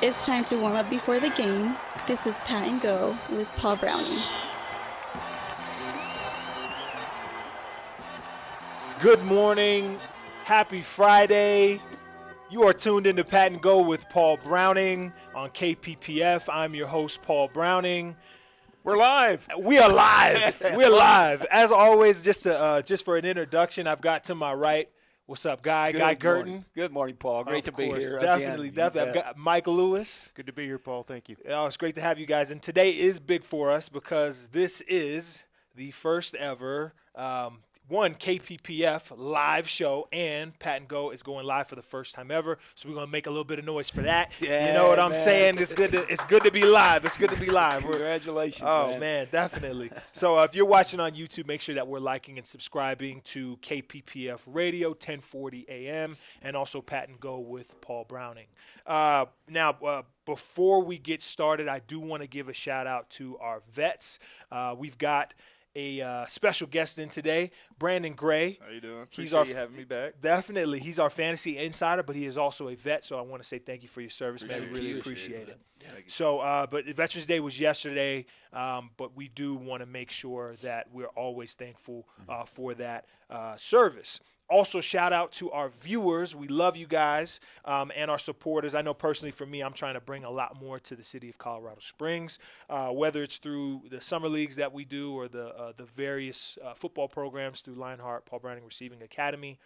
It's time to warm up before the game. This is Pat and Go with Paul Browning. Good morning. Happy Friday. You are tuned into Pat and Go with Paul Browning on KPPF. I'm your host, Paul Browning. We're live. We are live. We're live. As always, just for an introduction, I've got to my right, what's up, Guy Girtin? Good morning, Paul. Great to be here. Definitely. I've got Mike Lewis. Good to be here, Paul. Thank you. Oh, it's great to have you guys. And today is big for us because this is the first ever one KPPF live show, and Pat and Go is going live for the first time ever. So we're gonna make a little bit of noise for that. Yeah, you know what I'm man. saying? It's good to be live. It's good to be live. Congratulations. Man, definitely. So if you're watching on YouTube, make sure that we're liking and subscribing to KPPF Radio 1040 AM and also Pat and Go with Paul Browning. Now, before we get started, I do want to give a shout out to our vets. We've got a special guest in today, Brandon Gray. How you doing? Appreciate you having me back. Definitely. He's our fantasy insider, but he is also a vet, so I want to say thank you for your service, man. We really appreciate it. So, but Veterans Day was yesterday, but we do want to make sure that we're always thankful for that service. Also, shout out to our viewers. We love you guys and our supporters. I know personally for me, I'm trying to bring a lot more to the city of Colorado Springs, whether it's through the summer leagues that we do or the various football programs through Lionheart, Paul Browning Receiving Academy,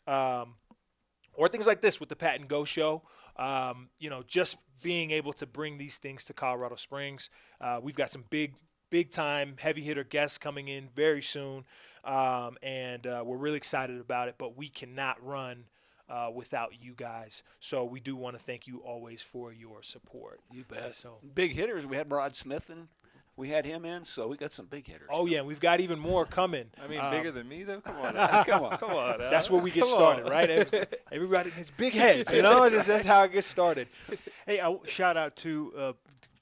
or things like this with the Pat and Go show. Just being able to bring these things to Colorado Springs. We've got some big time heavy hitter guests coming in very soon. And we're really excited about it, but we cannot run without you guys. So we do want to thank you always for your support. You bet. So big hitters. We had Rod Smith and we had him in, so we got some big hitters. Oh, yeah, and we've got even more coming. I mean, bigger than me, though? Come on. Come on. That's where we get started, right? Everybody has big heads, that's how it gets started. Hey, shout out to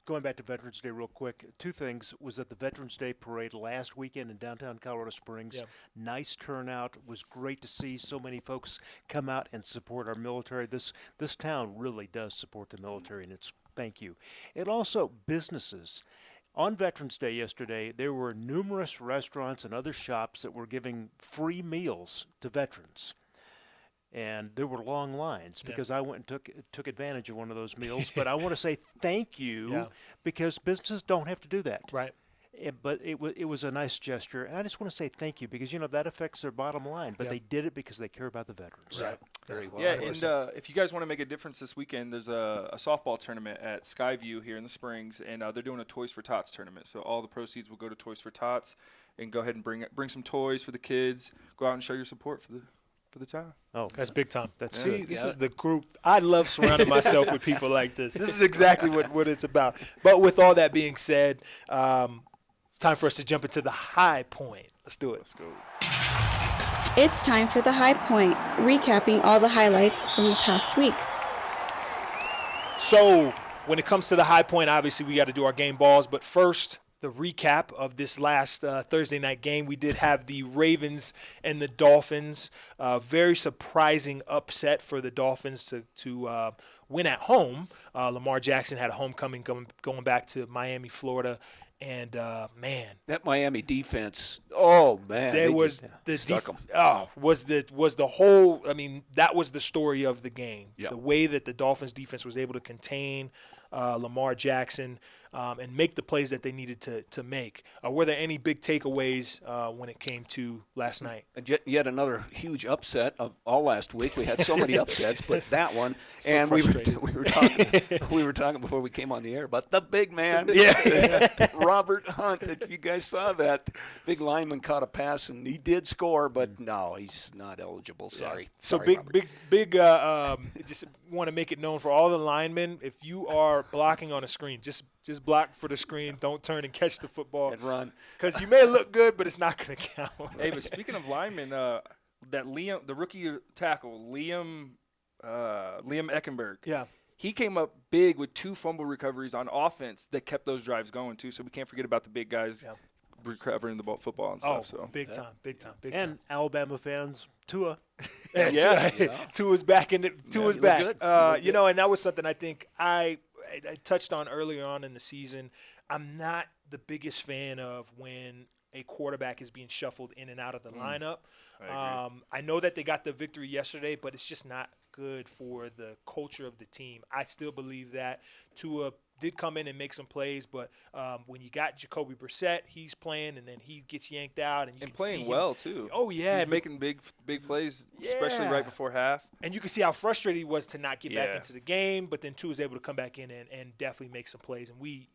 going back to Veterans Day real quick. Two things was at the Veterans Day parade last weekend in downtown Colorado Springs. Yep. Nice turnout. It was great to see so many folks come out and support our military. This town really does support the military, and it's thank you. And also businesses. On Veterans Day yesterday, there were numerous restaurants and other shops that were giving free meals to veterans. And there were long lines because I went and took advantage of one of those meals. But I want to say thank you because businesses don't have to do that. Right. But it was a nice gesture. And I just want to say thank you because, that affects their bottom line. But they did it because they care about the veterans. Right. Very well. Yeah, and if you guys want to make a difference this weekend, there's a softball tournament at Skyview here in the Springs, and they're doing a Toys for Tots tournament. So all the proceeds will go to Toys for Tots, and go ahead and bring some toys for the kids. Go out and show your support for the town. Oh, that's big time. This is the group. I love surrounding myself with people like this. This is exactly what it's about. But with all that being said, it's time for us to jump into the high point. Let's do it. Let's go. It's time for the high point, recapping all the highlights from the past week. So when it comes to the high point, obviously we got to do our game balls. But first, the recap of this last Thursday night game. We did have the Ravens and the Dolphins. Very surprising upset for the Dolphins to win at home. Lamar Jackson had a homecoming going back to Miami, Florida. And, man. That Miami defense, oh, man. There was was the whole – I mean, that was the story of the game. Yep. The way that the Dolphins defense was able to contain Lamar Jackson and make the plays that they needed to make. Were there any big takeaways when it came to last night? And yet another huge upset of all last week. We had so many upsets, but that one. So and we were talking before we came on the air about the big man, Robert Hunt. If you guys saw that, big lineman caught a pass and he did score, but no, he's not eligible. Sorry. So Sorry, big. Just want to make it known for all the linemen. If you are blocking on a screen, just block for the screen. Don't turn and catch the football and run. Because you may look good, but it's not going to count. Hey, but speaking of linemen, the rookie tackle, Liam Eckenberg. Yeah. He came up big with 2 fumble recoveries on offense that kept those drives going, too. So we can't forget about the big guys recovering the football and stuff. Big time. And Alabama fans, Tua. Tua's back in it. Tua's back. Good. And that was something I think I touched on earlier on in the season, I'm not the biggest fan of when a quarterback is being shuffled in and out of the lineup. I know that they got the victory yesterday, but it's just not good for the culture of the team. I still believe that Tua did come in and make some plays, but when you got Jacoby Brissett, he's playing, and then he gets yanked out, and you can playing see well too. Oh yeah, he's making big plays, especially right before half. And you can see how frustrated he was to not get back into the game, but then Tua was able to come back in and definitely make some plays, and we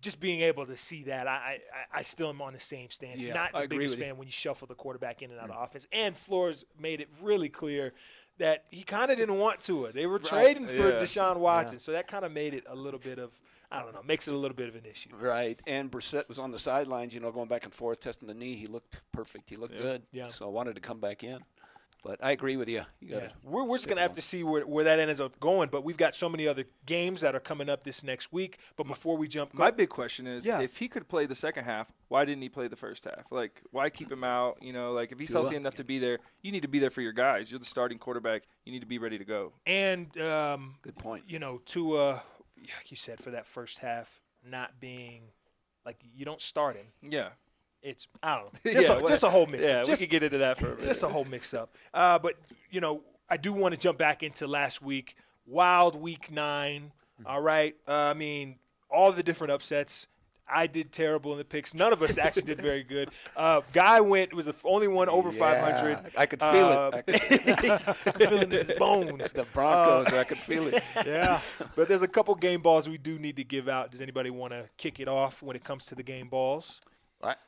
just being able to see that, I still am on the same stance. Yeah, Not I the agree biggest with fan when you shuffle the quarterback in and out of offense. And Flores made it really clear that he kind of didn't want to. They were trading for Deshaun Watson, so that kind of made it a little bit of, I don't know, makes it a little bit of an issue. Right, and Brissett was on the sidelines, going back and forth, testing the knee. He looked perfect. He looked good. Yeah. So I wanted to come back in. But I agree with you. We're just going to have to see where that ends up going. But we've got so many other games that are coming up this next week. But before we jump – My big question is, if he could play the second half, why didn't he play the first half? Like, why keep him out? If he's healthy enough to be there, you need to be there for your guys. You're the starting quarterback. You need to be ready to go. And good point. Tua, like you said, for that first half not being – like, you don't start him. Yeah. It's, I don't know, just a whole mix-up. Yeah, we could get into that for a minute. Just a whole mix-up. But, I do want to jump back into last week. Wild Week 9, all right? I mean, all the different upsets. I did terrible in the picks. None of us actually did very good. Guy was the only one over 500. I could feel it. Feeling his bones. The Broncos, I could feel it. Yeah. But there's a couple game balls we do need to give out. Does anybody want to kick it off when it comes to the game balls?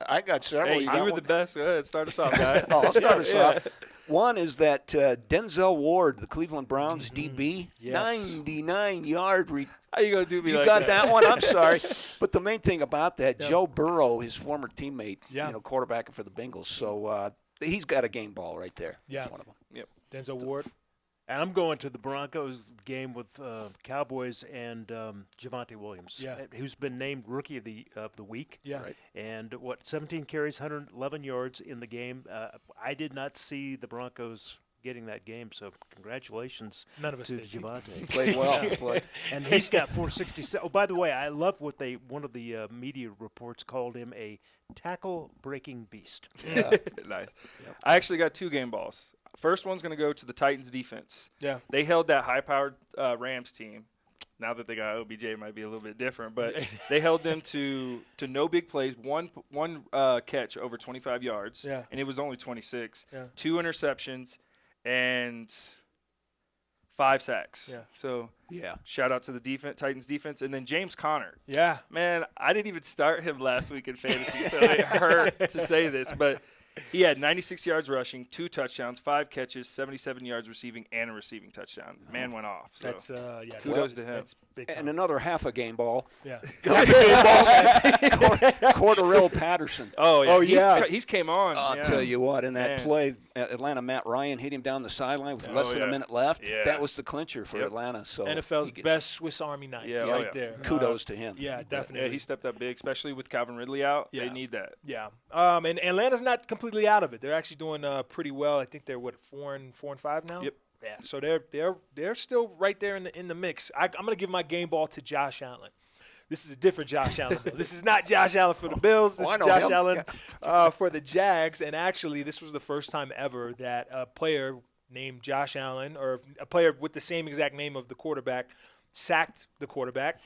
I got several. Hey, you were the best. Go ahead, start us off, guy. I'll start us off. One is that Denzel Ward, the Cleveland Browns DB, 99-yard How you going to do me You like got that? that one? I'm sorry. But the main thing about that, Joe Burrow, his former teammate, quarterbacking for the Bengals. So he's got a game ball right there. Yeah. That's one of them. Yep. Denzel Ward. And I'm going to the Broncos game with Cowboys and Javonte Williams, who's been named Rookie of the Week. Yeah. Right. And 17 carries, 111 yards in the game. I did not see the Broncos getting that game, so congratulations None of us to did. Javonte. He played well. And he's got 467. Oh, by the way, I love what one of the media reports called him a tackle-breaking beast. Yeah. Nice. Yep. I actually got two game balls. First one's going to go to the Titans defense. Yeah. They held that high-powered Rams team. Now that they got OBJ, it might be a little bit different, but they held them to no big plays, one catch over 25 yards, and it was only 26, 2 interceptions, and 5 sacks. Yeah. So shout out to the Titans defense, and then James Conner. Yeah. Man, I didn't even start him last week in fantasy, so it hurt to say this, but he had 96 yards rushing, 2 touchdowns, 5 catches, 77 yards receiving, and a receiving touchdown. Man went off. So that's kudos to him. That's big time. And another half a game ball. Yeah. Cordarrelle Patterson. He's came on. I'll tell you what, in that play, Atlanta Matt Ryan hit him down the sideline with less than a minute left. Yeah. That was the clincher for Atlanta. So NFL's best Swiss Army knife there. Kudos to him. Yeah, definitely. Yeah, he stepped up big, especially with Calvin Ridley out. Yeah. They need that. Yeah. And Atlanta's not completely out of it. They're actually doing pretty well. I think they're 4 and 5 now. Yep. Yeah. So they're still right there in the mix. I'm gonna give my game ball to Josh Allen. This is a different Josh Allen. This is not Josh Allen for the Bills. This is Josh Allen for the Jags. And actually, this was the first time ever that a player named Josh Allen, or a player with the same exact name of the quarterback, sacked the quarterback.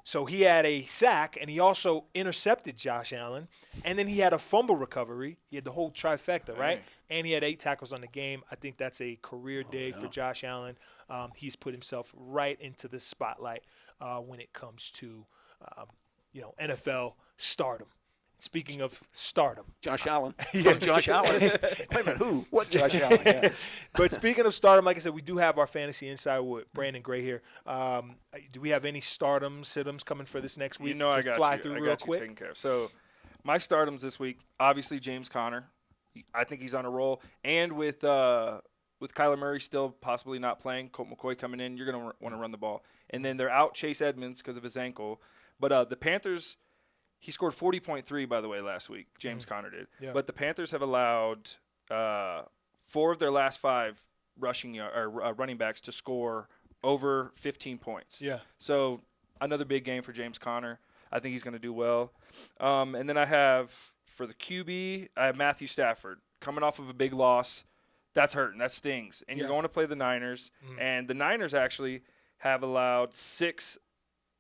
So he had a sack, and he also intercepted Josh Allen, and then he had a fumble recovery. He had the whole trifecta, right? And he had 8 tackles on the game. I think that's a career day for Josh Allen. He's put himself right into the spotlight when it comes to NFL stardom. Speaking of stardom. Josh Allen. From Josh Allen. Wait a minute, who? What Josh Allen? Yeah. But speaking of stardom, like I said, we do have our fantasy insider with Brandon Gray here. Do we have any stardom sit-ems coming for this next week? I got you taken care of. So my stardoms this week, obviously James Conner. I think he's on a roll. And with Kyler Murray still possibly not playing, Colt McCoy coming in, you're going to want to run the ball. And then they're out Chase Edmonds because of his ankle. But the Panthers – he scored 40.3, by the way, last week. James Conner did. Yeah. But the Panthers have allowed 4 of their last 5 running backs to score over 15 points. Yeah. So another big game for James Conner. I think he's going to do well. And then I have, for the QB, I have Matthew Stafford coming off of a big loss. That's hurting. That stings. And you're going to play the Niners. And the Niners actually have allowed 6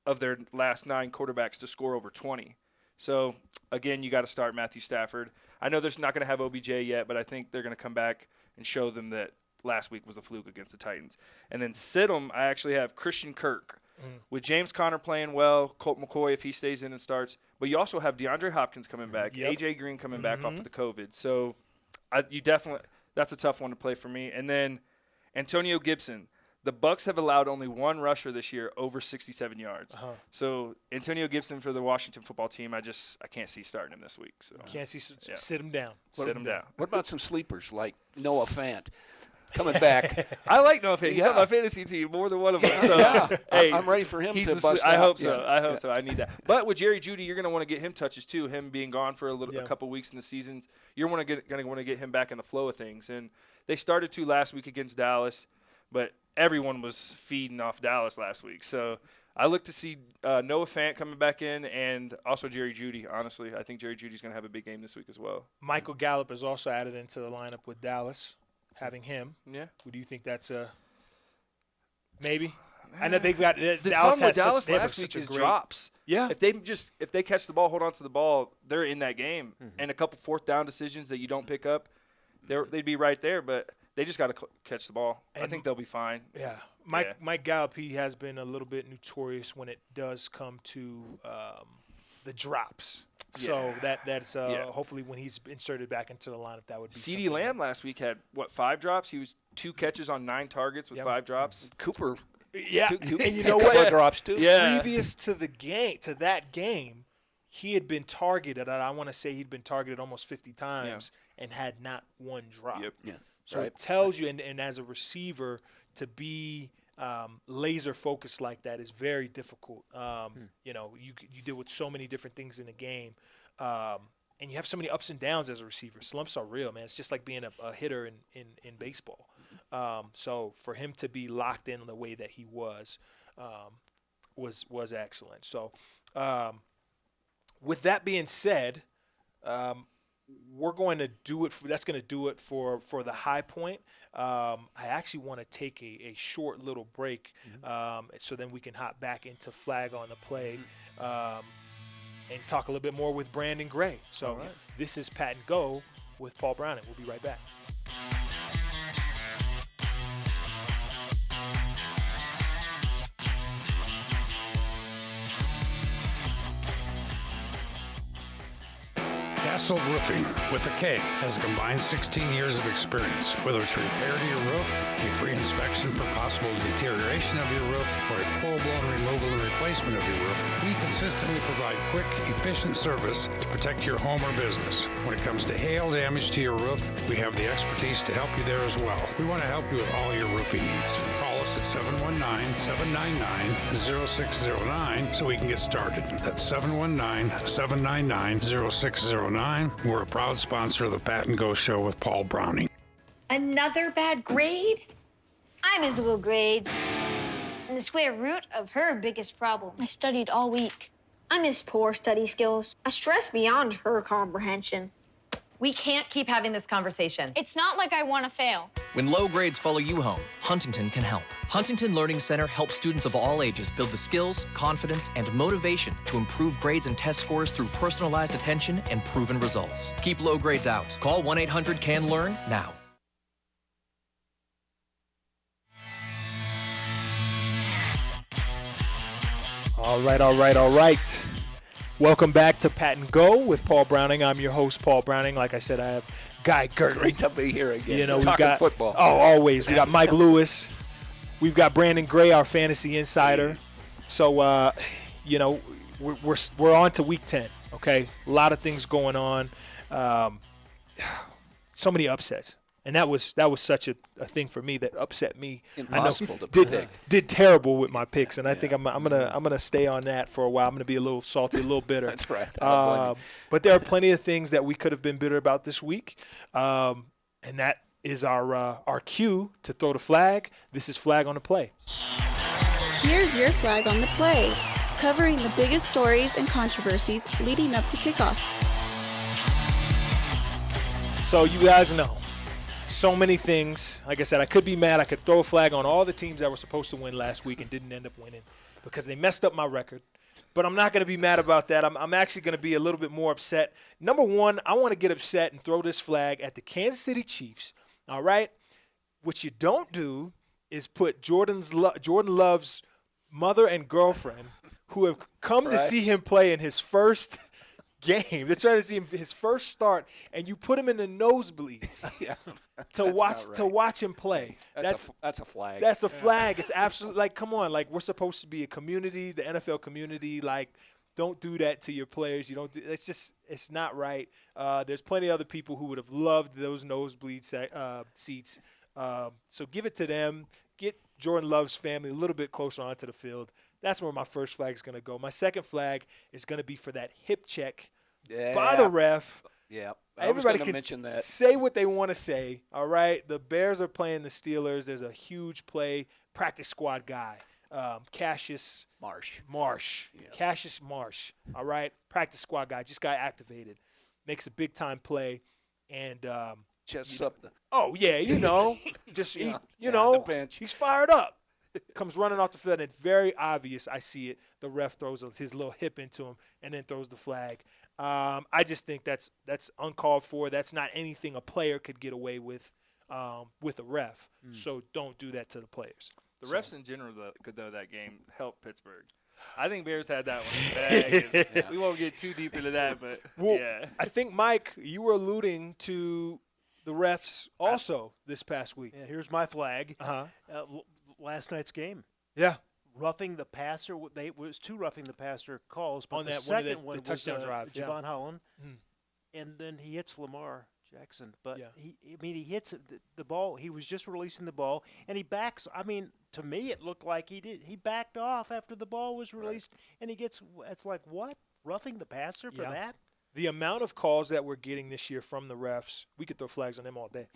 of their last 9 quarterbacks to score over 20. So, again, you got to start Matthew Stafford. I know they're not going to have OBJ yet, but I think they're going to come back and show them that last week was a fluke against the Titans. And then sit 'em, I actually have Christian Kirk. With James Conner playing well, Colt McCoy if he stays in and starts. But you also have DeAndre Hopkins coming back, A.J. Green coming back off of the COVID. So you definitely – that's a tough one to play for me. And then Antonio Gibson. The Bucs have allowed only 1 rusher this year over 67 yards. So Antonio Gibson for the Washington football team, I can't see starting him this week. So Can't see sit him down. sit him down. What about some sleepers like Noah Fant coming back? I like Noah Fant. He's on my fantasy team, more than one of them. So, hey, I'm ready for him to bust I out. hope so. I hope so. I need that. But with Jerry Jeudy, you're going to want to get him touches too. Him being gone for a couple weeks in the seasons, you're going to want to get him back in the flow of things. And they started to last week against Dallas, but everyone was feeding off Dallas last week. So I look to see Noah Fant coming back in and also Jerry Jeudy, honestly. I think Jerry Judy's going to have a big game this week as well. Michael Gallup is also added into the lineup with Dallas, having him. Yeah. Do you think that's a maybe? I know they've got The Dallas problem with has Dallas such, last week such a is great drops. Yeah. If they catch the ball, hold on to the ball, they're in that game. And a couple 4th down decisions that you don't pick up, they'd be right there. But they just got to catch the ball. I think they'll be fine. Yeah. Mike Gallup, he has been a little bit notorious when it does come to the drops. So that's hopefully when he's inserted back into the lineup, that would be CeeDee something. Lamb last week had, 5 drops? He was 2 catches on 9 targets with 5 drops. Cooper. Yeah. Cooper. And you know what? Drops too. Yeah. Previous to that game, he had been targeted. I want to say he'd been targeted almost 50 times and had not 1 drop. Yep. Yeah. So it tells you, and as a receiver, to be laser focused like that is very difficult. You know, you deal with so many different things in a game, and you have so many ups and downs as a receiver. Slumps are real, man. It's just like being a hitter in baseball. So for him to be locked in the way that he was excellent. So with that being said, we're going to do it. That's going to do it for the high point. I actually want to take a short little break, so then we can hop back into flag on the play, and talk a little bit more with Brandon Gray. So This is Pat and Go with Paul Browning. We'll be right back. Kastle Roofing, with a K, has a combined 16 years of experience. Whether it's repair to your roof, a free inspection for possible deterioration of your roof, or a full-blown removal and replacement of your roof, we consistently provide quick, efficient service to protect your home or business. When it comes to hail damage to your roof, we have the expertise to help you there as well. We want to help you with all your roofing needs. Call us at 719-799-0609 so we can get started. That's 719-799-0609. We're a proud sponsor of the Pat and Go Show with Paul Browning. Another bad grade? I miss little grades and the square root of her biggest problem. I studied all week. I miss poor study skills. I stress beyond her comprehension. We can't keep having this conversation. It's not like I want to fail. When low grades follow you home, Huntington can help. Huntington Learning Center helps students of all ages build the skills, confidence, and motivation to improve grades and test scores through personalized attention and proven results. Keep low grades out. Call 1-800-CAN-LEARN now. All right. Welcome back to Pat and Go with Paul Browning. I'm your host, Paul Browning. Like I said, I have Guy Girtin. Great to be here again. You know, we talking got football. Oh, always. We got Mike Lewis. We've got Brandon Gray, our fantasy insider. So, you know, we're on to week 10. Okay, a lot of things going on. So many upsets. And that was such a thing for me that upset me. Impossible to predict. Did terrible with my picks, and I think I'm gonna stay on that for a while. I'm gonna be a little salty, a little bitter. That's right. I don't blame you. But there are plenty of things that we could have been bitter about this week, and that is our cue to throw the flag. This is Flag on the Play. Here's your flag on the play, covering the biggest stories and controversies leading up to kickoff. So you guys know, so many things. Like I said, I could be mad. I could throw a flag on all the teams that were supposed to win last week and didn't end up winning because they messed up my record. But I'm not going to be mad about that. I'm actually going to be a little bit more upset. Number one, I want to get upset and throw this flag at the Kansas City Chiefs. All right? What you don't do is put Jordan Love's mother and girlfriend, who have come to see him play in his first game. They're trying to see him his first start, and you put him in the nosebleeds to watch him play. That's a flag. That's a flag. It's absolutely like, come on, like we're supposed to be a community, the NFL community. Like, don't do that to your players. You don't. It's not right. There's plenty of other people who would have loved those nosebleed seats. So give it to them. Get Jordan Love's family a little bit closer onto the field. That's where my first flag is going to go. My second flag is going to be for that hip check by the ref. Yeah, everybody can mention that. Say what they want to say. All right, the Bears are playing the Steelers. There's a huge play. Practice squad guy, Cassius Marsh. Yeah. Cassius Marsh. All right, practice squad guy just got activated. Makes a big time play, and just up the. Oh yeah, just the bench. He's fired up. Comes running off the field, and it's very obvious. I see it. The ref throws his little hip into him, and then throws the flag. I just think that's uncalled for. That's not anything a player could get away with a ref. So don't do that to the players. The refs in general, though, that game helped Pittsburgh. I think Bears had that one bag. We won't get too deep into that, but yeah. I think, Mike, you were alluding to the refs also this past week. Yeah, here's my flag. Last night's game. Yeah. Roughing the passer. It was 2 roughing the passer calls, but on the that second one was touchdown drive. Javon Holland, and then he hits Lamar Jackson. But he hits the ball. He was just releasing the ball, and he backs. I mean, to me, it looked like he did. He backed off after the ball was released, and he gets. It's like, what? Roughing the passer for that? The amount of calls that we're getting this year from the refs, we could throw flags on them all day.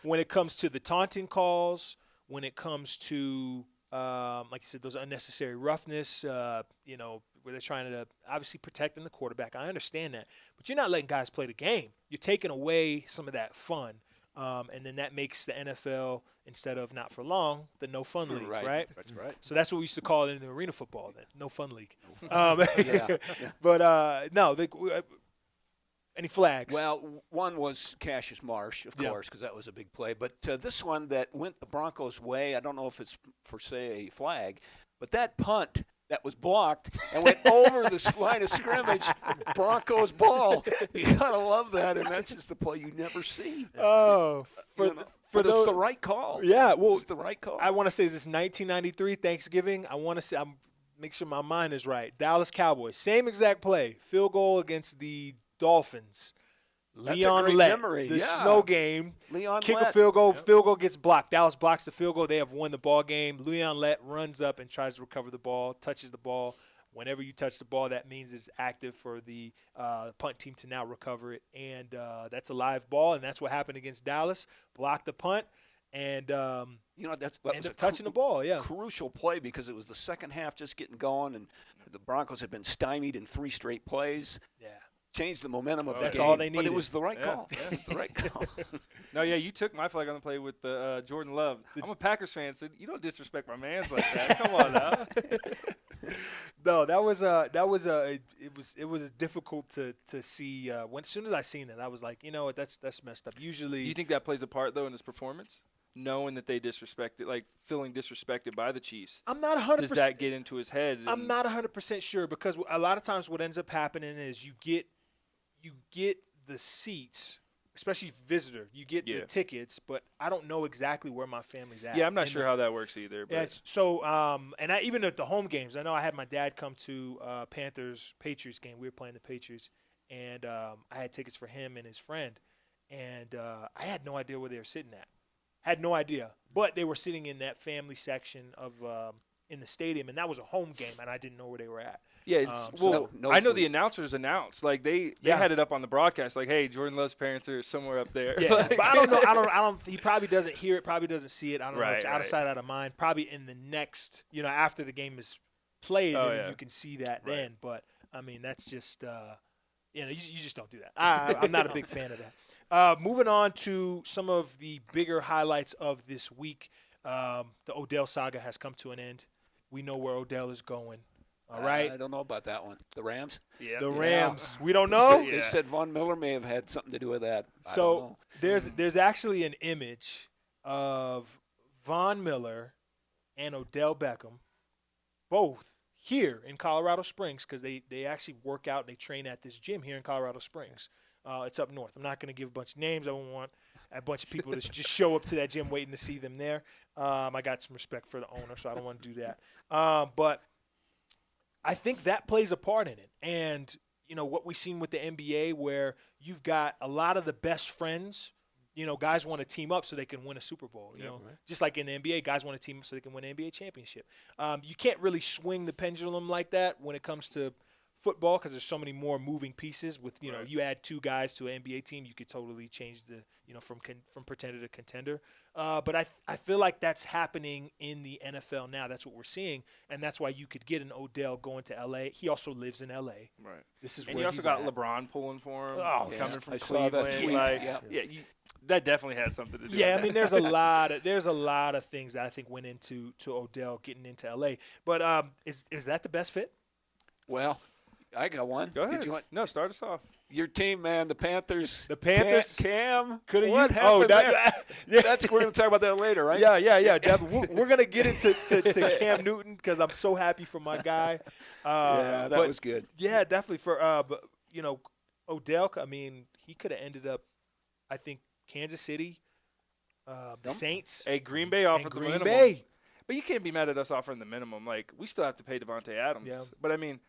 When it comes to the taunting calls, when it comes to, like you said, those unnecessary roughness, where they're trying to obviously protecting the quarterback. I understand that. But you're not letting guys play the game. You're taking away some of that fun. And then that makes the NFL, instead of not for long, the no fun league, right? That's right. So that's what we used to call it in the arena football, then, no fun league. But no, any flags? Well, one was Cassius Marsh, of course, because that was a big play. But this one that went the Broncos' way, I don't know if it's for, say, a flag, but that punt that was blocked and went over the line of scrimmage, Broncos ball. You got to love that, and that's just a play you never see. Oh, but it's the right call. Yeah, well, it's the right call. I want to say, is this 1993 Thanksgiving? I want to say, make sure my mind is right. Dallas Cowboys, same exact play, field goal against the Dolphins. Leon Lett, snow game, kick a field goal. Field goal gets blocked. Dallas blocks the field goal. They have won the ball game. Leon Lett runs up and tries to recover the ball, touches the ball. Whenever you touch the ball, that means it's active for the punt team to now recover it. And that's a live ball, and that's what happened against Dallas. Blocked the punt, and that ended up touching the ball. Yeah, crucial play because it was the second half just getting going, and the Broncos had been stymied in 3 straight plays. Yeah. Changed the momentum of the That's game. all they needed. But it was the right call. Yeah, it was the right call. No, you took my flag on the play with Jordan Love. I'm a Packers fan, so you don't disrespect my mans like that. Come on now. No, it was difficult to see. As soon as I seen it, I was like, what, that's messed up. Usually, do you think that plays a part though in his performance? Knowing that they disrespected, like feeling disrespected by the Chiefs. I'm not 100%. Does that get into his head? I'm not 100% sure because a lot of times what ends up happening is you get the seats, especially visitor. You get the tickets, but I don't know exactly where my family's at. Yeah, I'm not sure how that works either. But. Yeah, so and even at the home games, I know I had my dad come to Panthers Patriots game. We were playing the Patriots, and I had tickets for him and his friend, and I had no idea where they were sitting at. Had no idea, but they were sitting in that family section of in the stadium, and that was a home game, and I didn't know where they were at. Yeah, I know the announcers announced, like they had it up on the broadcast, like, "Hey, Jordan Love's parents are somewhere up there." Yeah, like, but I don't know. I don't. He probably doesn't hear it. Probably doesn't see it. I don't know. It's out of right. sight, out of mind. Probably in the next, after the game is played, then you can see that then. But I mean, that's just, you just don't do that. I'm not a big fan of that. Moving on to some of the bigger highlights of this week. The Odell saga has come to an end. We know where Odell is going. All right. I don't know about that one. The Rams? Yeah. The Rams. We don't know. They said Von Miller may have had something to do with that. So there's actually an image of Von Miller and Odell Beckham, both here in Colorado Springs, because they actually work out and they train at this gym here in Colorado Springs. It's up north. I'm not going to give a bunch of names. I don't want a bunch of people to just show up to that gym waiting to see them there. I got some respect for the owner, so I don't want to do that. But I think that plays a part in it. And, what we've seen with the NBA, where you've got a lot of the best friends, guys want to team up so they can win a Super Bowl. Just like in the NBA, guys want to team up so they can win an NBA championship. You can't really swing the pendulum like that when it comes to football, because there's so many more moving pieces. With you add two guys to an NBA team, you could totally change the from pretender to contender. But I feel like that's happening in the NFL now. That's what we're seeing, and that's why you could get an Odell going to LA. He also lives in LA. Right. This is and where you also he's got at. LeBron pulling for him. Oh, coming from I saw that Cleveland. tweet. That definitely had something to do. Yeah, with I mean, there's a lot of things that I think went into Odell getting into LA. But is that the best fit? Well, I got one. Go ahead. Did you want No, start us off. your team, man? The Panthers. The Panthers? Cam. Coulda What used- happened there? yeah. We're going to talk about that later, right? Yeah. We're going to get into to Cam Newton, because I'm so happy for my guy. That was good. Yeah, definitely. But Odell, I mean, he could have ended up, I think, Kansas City, the Saints. Hey, Green Bay offered the Green minimum. Bay. But you can't be mad at us offering the minimum. Like, we still have to pay Devontae Adams. Yeah. But, I mean,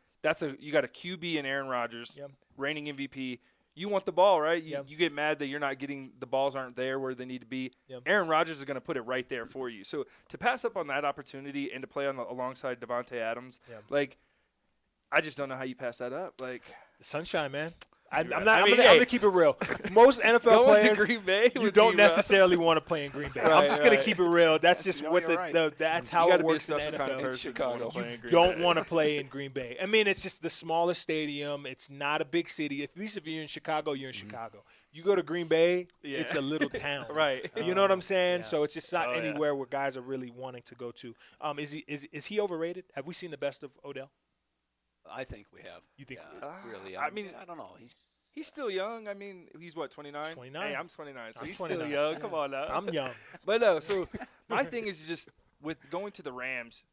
you got a QB in Aaron Rodgers, Yep. reigning MVP. You want the ball, right? Yep. You get mad that you're not getting – the balls aren't there where they need to be. Yep. Aaron Rodgers is going to put it right there for you. So, to pass up on that opportunity and to play alongside Devontae Adams, Yep. I just don't know how you pass that up. Like, The sunshine, man. I I'm mean, going hey. to keep it real. Most NFL going players, to Green Bay you would don't be rough. necessarily want to play in Green Bay. I'm Right, just going to right. keep it real. That's just No, what you're right. that's You how gotta it be a works in the special kind of NFL. person to wanna play in Green Don't Bay. want to play in Green Bay. I mean, it's just the smallest stadium. It's not a big city. At least if you're in Chicago, you're in Chicago. You go to Green Bay, it's a little town. Right. You know what I'm saying? Yeah. So it's just not Oh, yeah. anywhere where guys are really wanting to go to. Is he overrated? Have we seen the best of Odell? I think we have. You think Really? I mean, I don't know. He's still young. I mean, he's what, 29? 29. Hey, I'm 29, so I'm he's 29. still young. Come on now. I'm young. But no, so my thing is just with going to the Rams,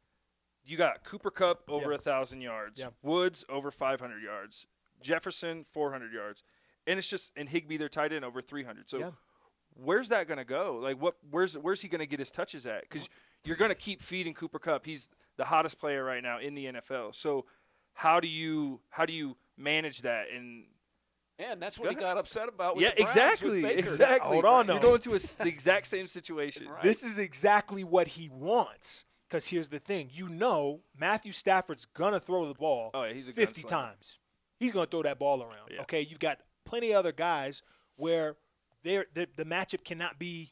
you got Cooper Kupp over 1,000 yards, Yeah. Woods over 500 yards, Jefferson 400 yards, and it's just and Higbee their tight end over 300. So where's that going to go? Like where's he going to get his touches at? Because you're going to keep feeding Cooper Kupp. He's the hottest player right now in the NFL. So how do you manage that? And that's what he got upset about with Yeah, the Browns exactly. with Baker. Exactly. Hold on, You're though. going to the exact same situation. Right. This is exactly what he wants. Because here's the thing. Matthew Stafford's going to throw the ball Oh, yeah, he's a 50 gunslinger. times. He's going to throw that ball around. Yeah. Okay, you've got plenty of other guys where the matchup cannot be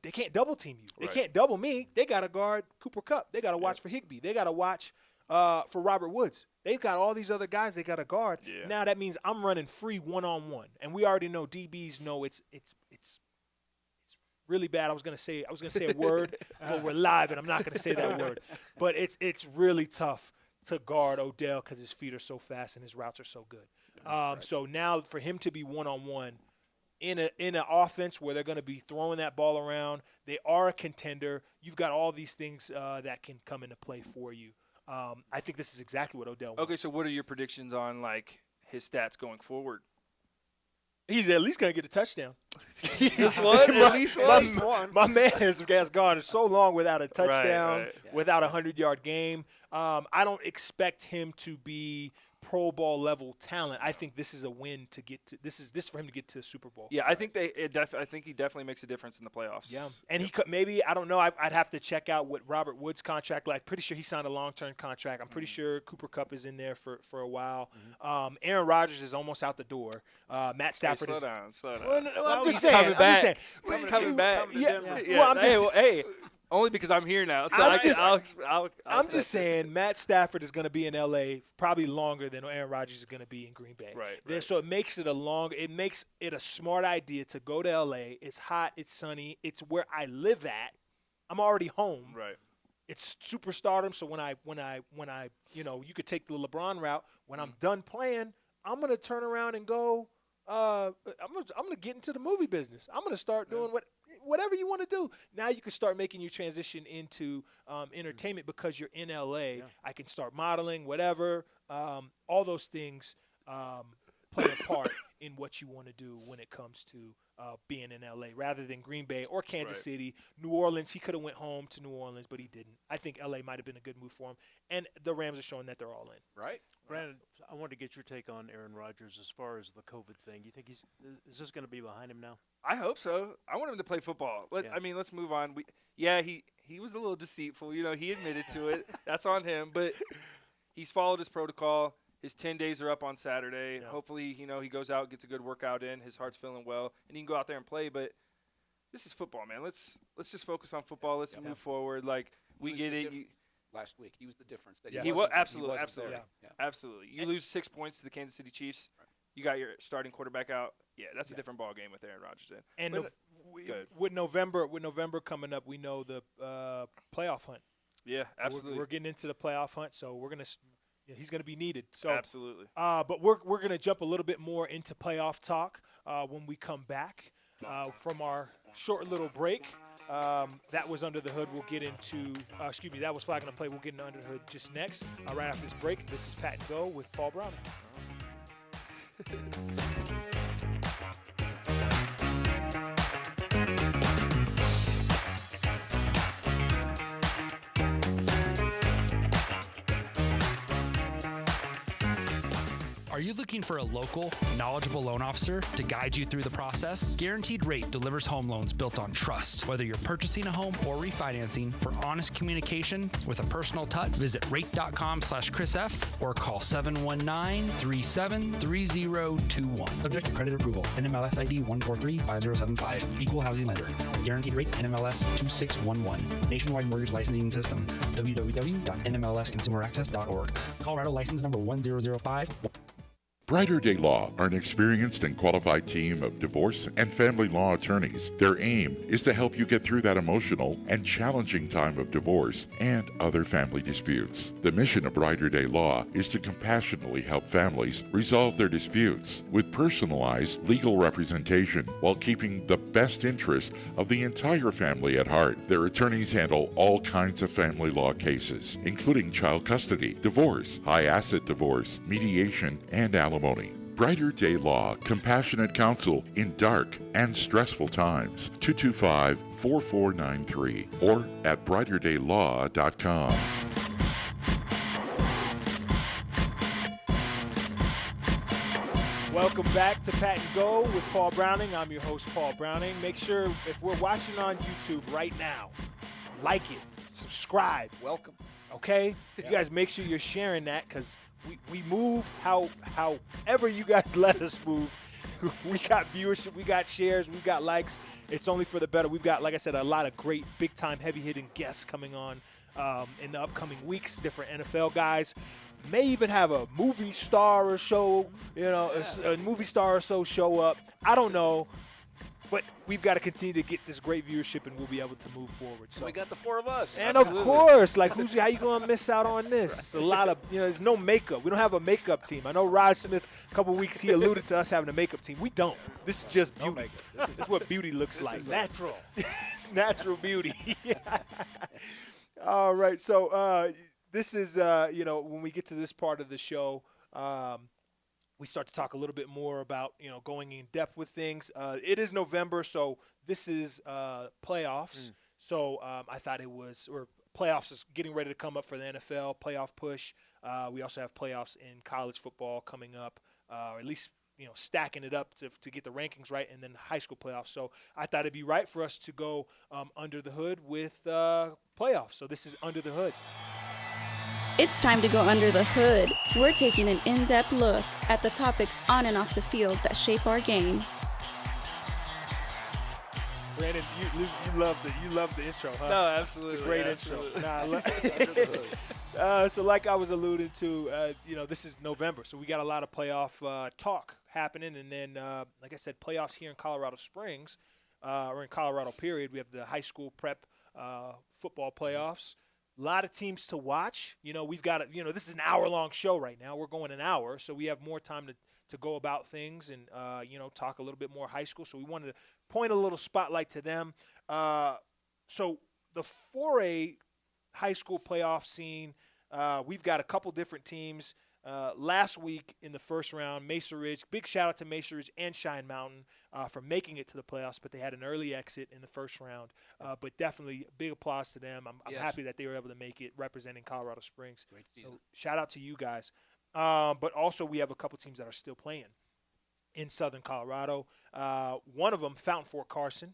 they can't double team you. They Right. can't double me. They got to guard Cooper Kupp. They got to watch for Higbee. They got to watch for Robert Woods. They've got all these other guys they got to guard. Yeah. Now that means I'm running free one-on-one. And we already know DBs know it's really bad. I was gonna say a word, but we're live and I'm not gonna say that word. But it's really tough to guard Odell because his feet are so fast and his routes are so good. So now for him to be one-on-one in an offense where they're going to be throwing that ball around, they are a contender. You've got all these things that can come into play for you. I think this is exactly what Odell wants. Okay, so what are your predictions on like his stats going forward? He's at least going to get a touchdown. Just one? At least one? My man has gone so long without a touchdown, right. without a 100-yard game. I don't expect him to be Pro Bowl level talent, I think this is a win to get to. This is for him to get to the Super Bowl. Yeah, I think I think he definitely makes a difference in the playoffs. Yeah, and he could maybe, I don't know. I'd have to check out what Robert Woods' contract like. Pretty sure he signed a long-term contract. I'm pretty sure Cooper Kupp is in there for a while. Aaron Rodgers is almost out the door. Matt Stafford slow down. Well, no, I'm just He's saying. coming back. He's coming back. Yeah. Yeah. Well, I'm just. Hey, only because I'm here now. So I'm just saying Matt Stafford is going to be in L.A. probably longer than Aaron Rodgers is going to be in Green Bay. Right. So it makes it a smart idea to go to L.A. It's hot. It's sunny. It's where I live at. I'm already home. Right. It's superstardom. So when I you could take the LeBron route. When I'm done playing, I'm going to turn around and go. I'm going to get into the movie business. I'm going to start doing whatever you want to do. Now you can start making your transition into entertainment because you're in L.A. Yeah. I can start modeling, whatever. All those things play a part in what you want to do when it comes to being in L.A. rather than Green Bay or Kansas City, New Orleans. He could have went home to New Orleans, but he didn't. I think L.A. might have been a good move for him, and the Rams are showing that they're all in. Right. Brandon, I wanted to get your take on Aaron Rodgers as far as the COVID thing. You think is this going to be behind him now? I hope so. I want him to play football. I mean, let's move on. He was a little deceitful. He admitted to it. That's on him. But he's followed his protocol. His 10 days are up on Saturday. Yeah. Hopefully, he goes out, gets a good workout in. His heart's feeling well, and he can go out there and play. But this is football, man. Let's just focus on football. Let's move forward. We get it. Last week, he was the difference. He was absolutely. Yeah. Absolutely. You lose 6 points to the Kansas City Chiefs. Right. You got your starting quarterback out. Yeah, that's a different ball game with Aaron Rodgers in. And with November coming up, we know the playoff hunt. Yeah, absolutely. We're getting into the playoff hunt, so we're gonna. He's going to be needed. So absolutely. But we're going to jump a little bit more into playoff talk when we come back from our short little break. That was Under the Hood. We'll get into that was Flag on the Play. We'll get into Under the Hood just next. Right after this break. This is Pat and Go with Paul Browning. Are you looking for a local, knowledgeable loan officer to guide you through the process? Guaranteed Rate delivers home loans built on trust. Whether you're purchasing a home or refinancing, for honest communication with a personal touch, visit rate.com/ChrisF or call 719-373021. Subject to credit approval. NMLS ID 1435075. Equal housing lender. Guaranteed Rate NMLS 2611. Nationwide mortgage licensing system. www.nmlsconsumeraccess.org. Colorado license number 1005. Brighter Day Law are an experienced and qualified team of divorce and family law attorneys. Their aim is to help you get through that emotional and challenging time of divorce and other family disputes. The mission of Brighter Day Law is to compassionately help families resolve their disputes with personalized legal representation while keeping the best interest of the entire family at heart. Their attorneys handle all kinds of family law cases, including child custody, divorce, high asset divorce, mediation, and alimony. Brighter Day Law, compassionate counsel in dark and stressful times. 225-4493 or at brighterdaylaw.com. Welcome back to Pat and Go with Paul Browning. I'm your host, Paul Browning. Make sure, if we're watching on YouTube right now, like it, subscribe. Welcome. Okay? Yeah. You guys make sure you're sharing that because we move however you guys let us move. We got viewership, we got shares, we got likes. It's only for the better. We've got, like I said, a lot of great big-time, heavy-hitting guests coming on in the upcoming weeks, different NFL guys. May even have a movie star or so, a movie star or so show up. I don't know. But we've got to continue to get this great viewership, and we'll be able to move forward. So we got the four of us. And absolutely. Of course, how you going to miss out on this? It's a lot of, there's no makeup. We don't have a makeup team. I know Rod Smith, a couple of weeks, he alluded to us having a makeup team. We don't. This is just beauty. No makeup. This is what beauty looks like. It's natural. It's natural beauty. All right. So this is, when we get to this part of the show, we start to talk a little bit more about, going in depth with things. It is November, so this is playoffs. So I thought it was, or playoffs is getting ready to come up for the NFL playoff push. We also have playoffs in college football coming up, or at least stacking it up to get the rankings right, and then the high school playoffs. So I thought it'd be right for us to go under the hood with playoffs. So this is Under the Hood. It's time to go under the hood. We're taking an in-depth look at the topics on and off the field that shape our game. Brandon, you love the intro, huh? No, absolutely. It's a great intro. So like I was alluding to, this is November, so we got a lot of playoff talk happening, and then like I said, playoffs here in Colorado Springs, or in Colorado period. We have the high school prep football playoffs. A lot of teams to watch. We've got this is an hour-long show right now. We're going an hour, so we have more time to go about things and talk a little bit more high school. So we wanted to point a little spotlight to them. So the 4A high school playoff scene, we've got a couple different teams. Last week in the first round, Mesa Ridge, big shout out to Mesa Ridge and Cheyenne Mountain for making it to the playoffs, but they had an early exit in the first round. But definitely big applause to them. I'm happy that they were able to make it representing Colorado Springs. Great season. So shout out to you guys. But also we have a couple teams that are still playing in Southern Colorado. One of them, Fountain Fort Carson,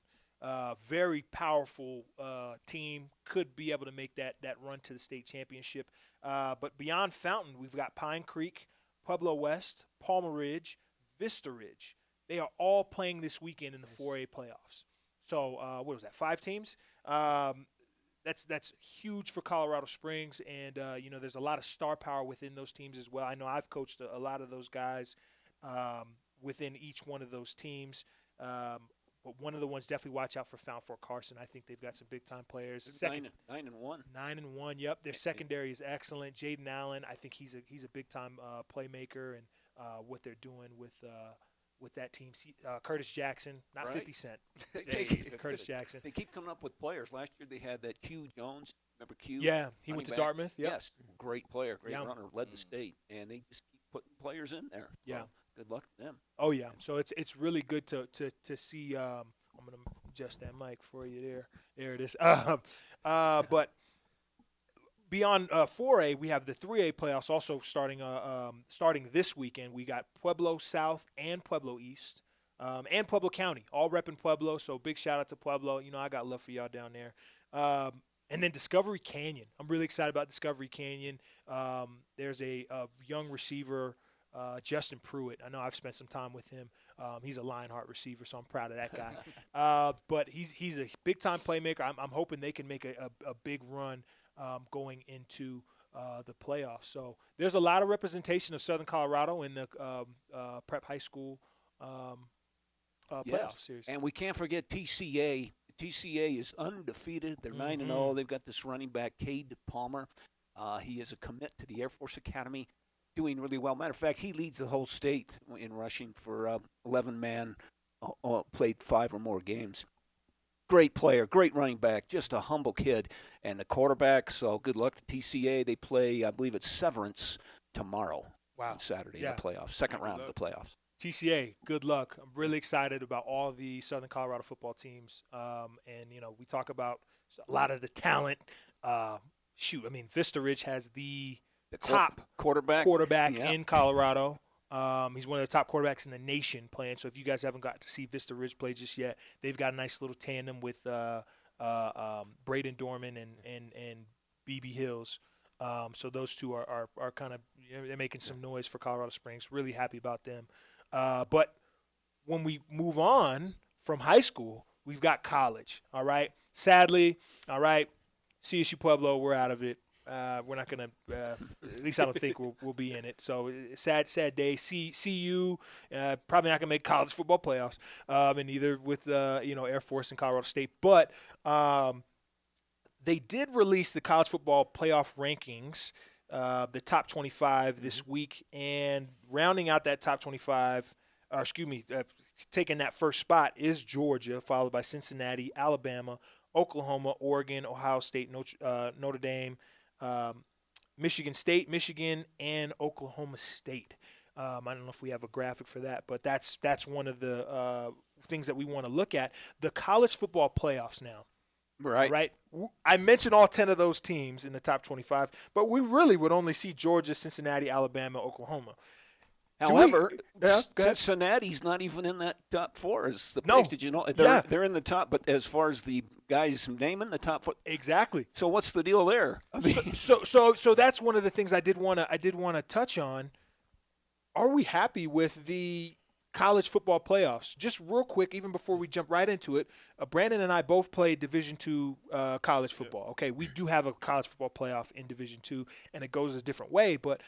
very powerful team, could be able to make that run to the state championship. But beyond Fountain, we've got Pine Creek, Pueblo West, Palmer Ridge, Vista Ridge. They are all playing this weekend in the 4A playoffs. So what was that, 5 teams? That's huge for Colorado Springs, and there's a lot of star power within those teams as well. I know I've coached a lot of those guys within each one of those teams. But one of the ones, definitely watch out for Fountain Fort Carson. I think they've got some big-time players. 9-1. 9-1, yep. Their secondary is excellent. Jaden Allan, I think he's a big-time playmaker, and what they're doing with that team. Curtis Jackson, not right. 50 Cent. Curtis Jackson. They keep coming up with players. Last year they had that Q Jones. Remember Q? Yeah, he went to Dartmouth. Yep. Yes, great player, great Yeah. runner, led the state, and they just keep putting players in there. Yeah. Well, good luck to them. Oh yeah, so it's really good to see. I'm gonna adjust that mic for you there. There it is. But beyond 4A, we have the 3A playoffs also starting this weekend. We got Pueblo South and Pueblo East, and Pueblo County, all repping Pueblo. So big shout out to Pueblo. I got love for y'all down there. And then Discovery Canyon. I'm really excited about Discovery Canyon. There's a young receiver. Justin Pruitt. I know I've spent some time with him. He's a Lionheart receiver, so I'm proud of that guy. But he's a big-time playmaker. I'm hoping they can make a big run going into the playoffs. So there's a lot of representation of Southern Colorado in the prep high school playoff series. And we can't forget TCA. TCA is undefeated. They're 9-0. They've got this running back, Cade Palmer. He is a commit to the Air Force Academy. Doing really well. Matter of fact, he leads the whole state in rushing for 11-man, played 5 or more games. Great player, great running back, just a humble kid. And the quarterback, so good luck to TCA. They play, I believe it's Severance tomorrow. Wow. On Saturday in the playoffs, second round of the playoffs. TCA, good luck. I'm really excited about all the Southern Colorado football teams. And, we talk about a lot of the talent. Vista Ridge has the top quarterback in Colorado. He's one of the top quarterbacks in the nation playing. So if you guys haven't got to see Vista Ridge play just yet, they've got a nice little tandem with Braden, Dorman, and BB Hills. So those two are kind of they're making some noise for Colorado Springs. Really happy about them. But when we move on from high school, we've got college. All right. Sadly, all right, CSU-Pueblo, we're out of it. We're not going to at least I don't think we'll be in it. So sad day. CU probably not going to make college football playoffs, and neither with Air Force and Colorado State. But they did release the college football playoff rankings, the top 25 this week, and rounding out that top 25, taking that first spot is Georgia, followed by Cincinnati, Alabama, Oklahoma, Oregon, Ohio State, Notre Dame, Michigan State, Michigan, and Oklahoma State. I don't know if we have a graphic for that, but that's one of the things that we want to look at. The college football playoffs now. Right. I mentioned all 10 of those teams in the top 25, but we really would only see Georgia, Cincinnati, Alabama, Oklahoma. However, Cincinnati's not even in that top 4 as the picks. Did you know? They're in the top, but as far as the guys naming the top 4, exactly. So what's the deal there? I mean, so that's one of the things I did want to touch on. Are we happy with the college football playoffs? Just real quick, even before we jump right into it, Brandon and I both played Division II college football. Okay, we do have a college football playoff in Division II, and it goes a different way. But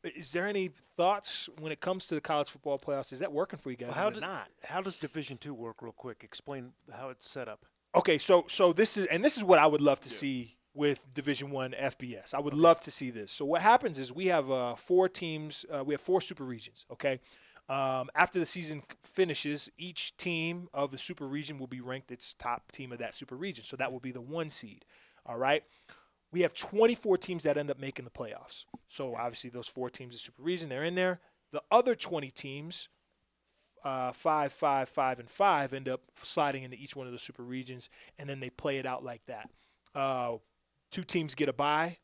is there any thoughts when it comes to the college football playoffs? Is that working for you guys? How does Division II work, real quick? Explain how it's set up. Okay, so this is what I would love to see with Division I FBS. I would love to see this. So what happens is we have 4 teams. We have 4 super regions. Okay. After the season finishes, each team of the super region will be ranked its top team of that super region. So that will be the 1 seed. All right. We have 24 teams that end up making the playoffs. So obviously those 4 teams of super region, they're in there. The other 20 teams, 5, 5, 5, and 5, end up sliding into each one of the super regions, and then they play it out like that. 2 teams get a bye,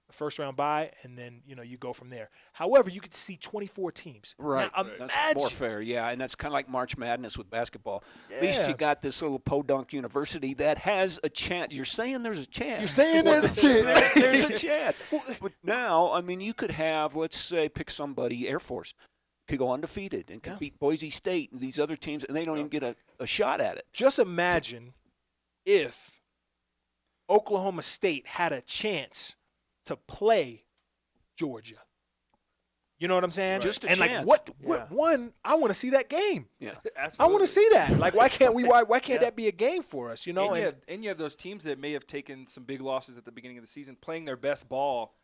a first-round bye, and then you go from there. However, you get to see 24 teams. Right. Now, that's more fair, yeah, and that's kind of like March Madness with basketball. At least you got this little podunk university that has a chance. You're saying there's a chance. You're saying there's a chance. There's a chance. But now, I mean, you could have, let's say, pick somebody, Air Force, could go undefeated and could beat Boise State and these other teams, and they don't even get a shot at it. Just imagine if Oklahoma State had a chance to play Georgia. You know what I'm saying? Right. Just a and chance. Like one, I want to see that game. Yeah, absolutely. I want to see that. Like, why can't we? Why can't that be a game for us? You know, and you have those teams that may have taken some big losses at the beginning of the season, playing their best ball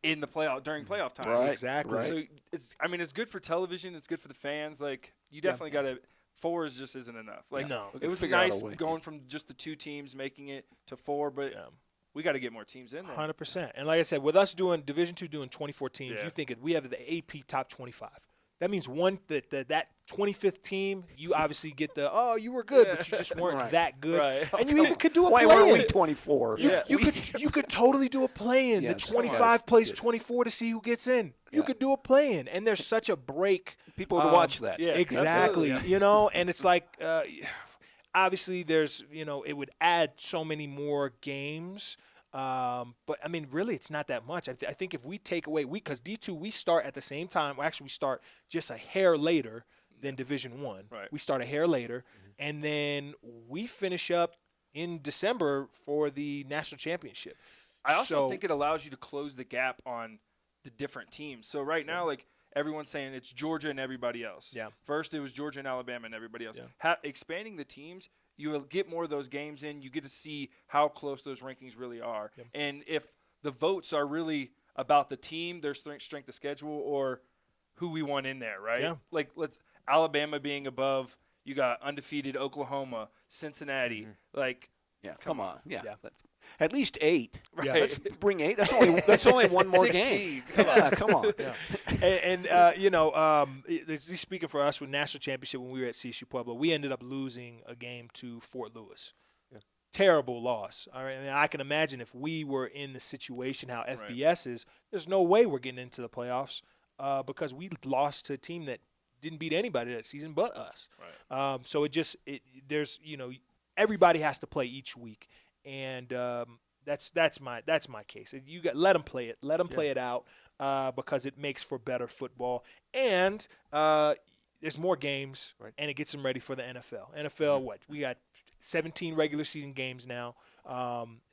in the during playoff time. Right, exactly. Right. So it's good for television. It's good for the fans. Like, you definitely got to. 4 just isn't enough. Like, no, it was nice going from just the 2 teams making it to 4, but we got to get more teams in there. 100%. And like I said, with us doing Division II, doing 24 teams, you think we have the AP top 25. That means that 25th team, you obviously get you were good, but you just weren't that good. Right. And you even could do a play-in. Why weren't we 24? You could totally do a play-in. Yes, the 25 plays 24 to see who gets in. You could do a play-in. And there's such a break. People would watch that. Yeah, exactly. And it's like obviously there's, it would add so many more games. But I mean, really, it's not that much. I think if we take away because D2 we start at the same time. Well, actually, we start just a hair later than Division I. Right. We start a hair later, and then we finish up in December for the national championship. I also think it allows you to close the gap on the different teams. So right now, like everyone's saying, it's Georgia and everybody else. Yeah. First, it was Georgia and Alabama and everybody else. Yeah. Expanding the teams, you will get more of those games in. You get to see how close those rankings really are. Yep. And if the votes are really about the team, their strength of schedule, or who we want in there, right? Yeah. Like Alabama being above, you got undefeated Oklahoma, Cincinnati. Like, come on. Yeah. At least 8. Right. Yeah. Let's bring 8. That's only one more 16. game. Come on. And speaking for us with national championship when we were at CSU-Pueblo, we ended up losing a game to Fort Lewis. Yeah. Terrible loss. All right, and I can imagine if we were in the situation how FBS is, there's no way we're getting into the playoffs because we lost to a team that didn't beat anybody that season but us. Right. So there's everybody has to play each week. And that's my case. You let them play it. Let them play it out because it makes for better football. And there's more games, and it gets them ready for the NFL. NFL, we got 17 regular season games now.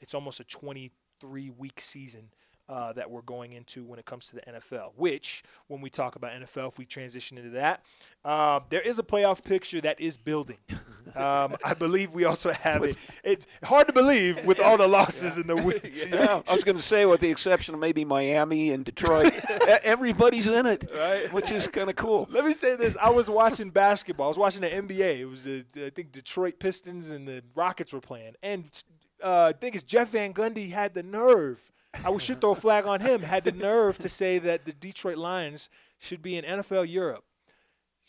It's almost a 23-week season that we're going into when it comes to the NFL, which when we talk about NFL, if we transition into that, there is a playoff picture that is building. I believe we also have it. It's hard to believe with all the losses in the week. Yeah, I was going to say, with the exception of maybe Miami and Detroit, everybody's in it, which is kind of cool. Let me say this. I was watching basketball. I was watching the NBA. It was, I think, Detroit Pistons and the Rockets were playing. And I think it's Jeff Van Gundy had the nerve. I should throw a flag on him. Had the nerve to say that the Detroit Lions should be in NFL Europe.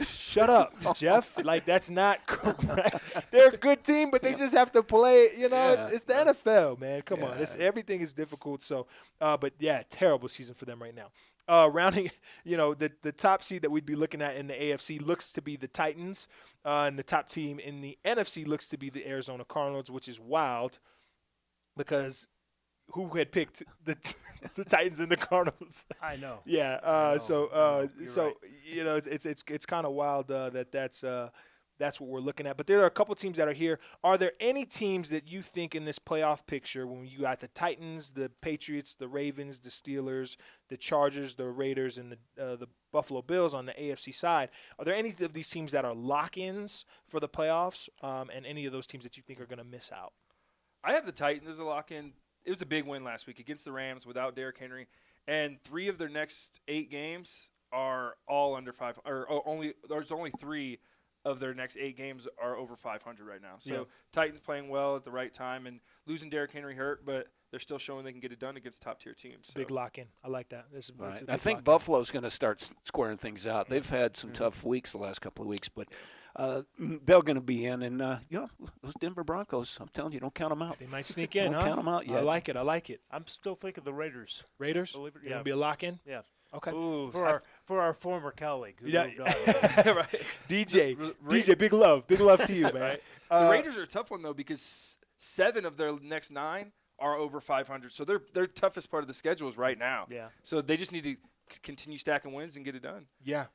Shut up, Jeff. Like, that's not correct. They're a good team, but they just have to play. You know, it's the NFL, man. Come on. Everything is difficult. So, but, yeah, terrible season for them right now. Rounding, the top seed that we'd be looking at in the AFC looks to be the Titans, and the top team in the NFC looks to be the Arizona Cardinals, which is wild because who had picked the Titans and the Cardinals? I know. Yeah. Right. It's kind of wild that's what we're looking at. But there are a couple teams that are here. Are there any teams that you think in this playoff picture, when you got the Titans, the Patriots, the Ravens, the Steelers, the Chargers, the Raiders, and the Buffalo Bills on the AFC side, are there any of these teams that are lock-ins for the playoffs, and any of those teams that you think are going to miss out? I have the Titans as a lock-in. It was a big win last week against the Rams without Derrick Henry, and 3 of their next 8 games are all under 5. There's only 3 of their next 8 games are over 500 right now. So Titans playing well at the right time, and losing Derrick Henry hurt, but they're still showing they can get it done against top-tier teams. So. Big lock-in. I like that. I think Buffalo's going to start squaring things out. They've had some tough weeks the last couple of weeks, but they're going to be in. And, those Denver Broncos, I'm telling you, don't count them out. They might sneak in, Don't count them out yet. I like it. I'm still thinking the Raiders. Raiders? You're going to be a lock-in? Yeah. Okay. Ooh, for our former colleague who moved on. Right. DJ, big love to you, man. Right. The Raiders are a tough one though because 7 of their next 9 are over 500. So their toughest part of the schedule is right now. Yeah. So they just need to continue stacking wins and get it done. Yeah.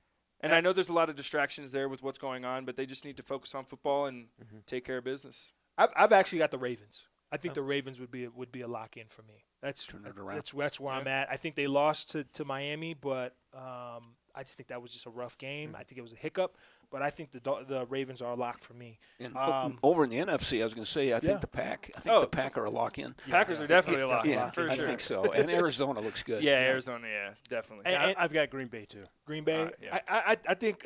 And I know there's a lot of distractions there with what's going on, but they just need to focus on football and take care of business. I've actually got the Ravens. I think the Ravens would be a lock-in for me. That's where I'm at. I think they lost to Miami, but I just think that was just a rough game. I think it was a hiccup, but I think the Ravens are a lock for me. And over in the NFC, I was going to say, I think the Pack are a lock-in. Packers are definitely a lock. Yeah, for sure. I think so. And Arizona looks good. Yeah, Arizona, definitely. And I've got Green Bay too. Green Bay. I think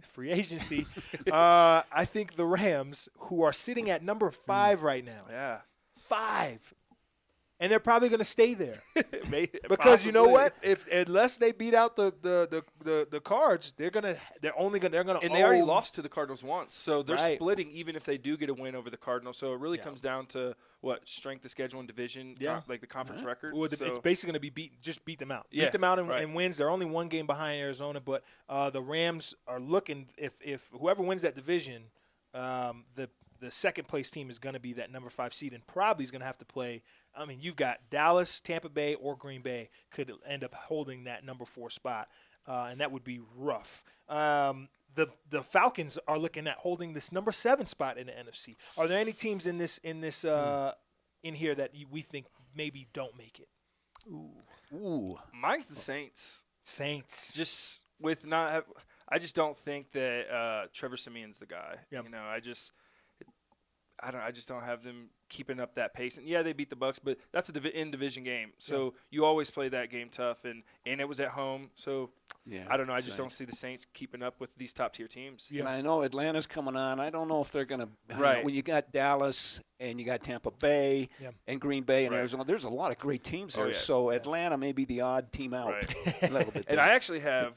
free agency. I think the Rams, who are sitting at number 5 right now. Yeah. 5. And they're probably going to stay there because you know what? Unless they beat out the Cards, they're gonna. And they already lost to the Cardinals once, so they're splitting even if they do get a win over the Cardinals. So it really comes down to strength of schedule and division, like the conference record. Well, it's basically going to be beat them out. Beat them out and wins. They're only 1 game behind Arizona, but the Rams are looking. If whoever wins that division, the second place team is going to be that number 5 seed, and probably is going to have to play. I mean, you've got Dallas, Tampa Bay, or Green Bay could end up holding that number 4 spot, and that would be rough. The Falcons are looking at holding this number 7 spot in the NFC. Are there any teams in here that we think maybe don't make it? Ooh. Mine's the Saints. Just with I just don't think that Trevor Simeon's the guy. Yep. I just don't have them keeping up that pace. And they beat the Bucs, but that's in division game. So you always play that game tough, and it was at home. So I don't know. I just don't see the Saints keeping up with these top tier teams. Yeah, and I know Atlanta's coming on. I don't know if they're going to. Right. When you got Dallas and you got Tampa Bay and Green Bay and Arizona, there's a lot of great teams there. So Atlanta may be the odd team out a little bit. And I actually have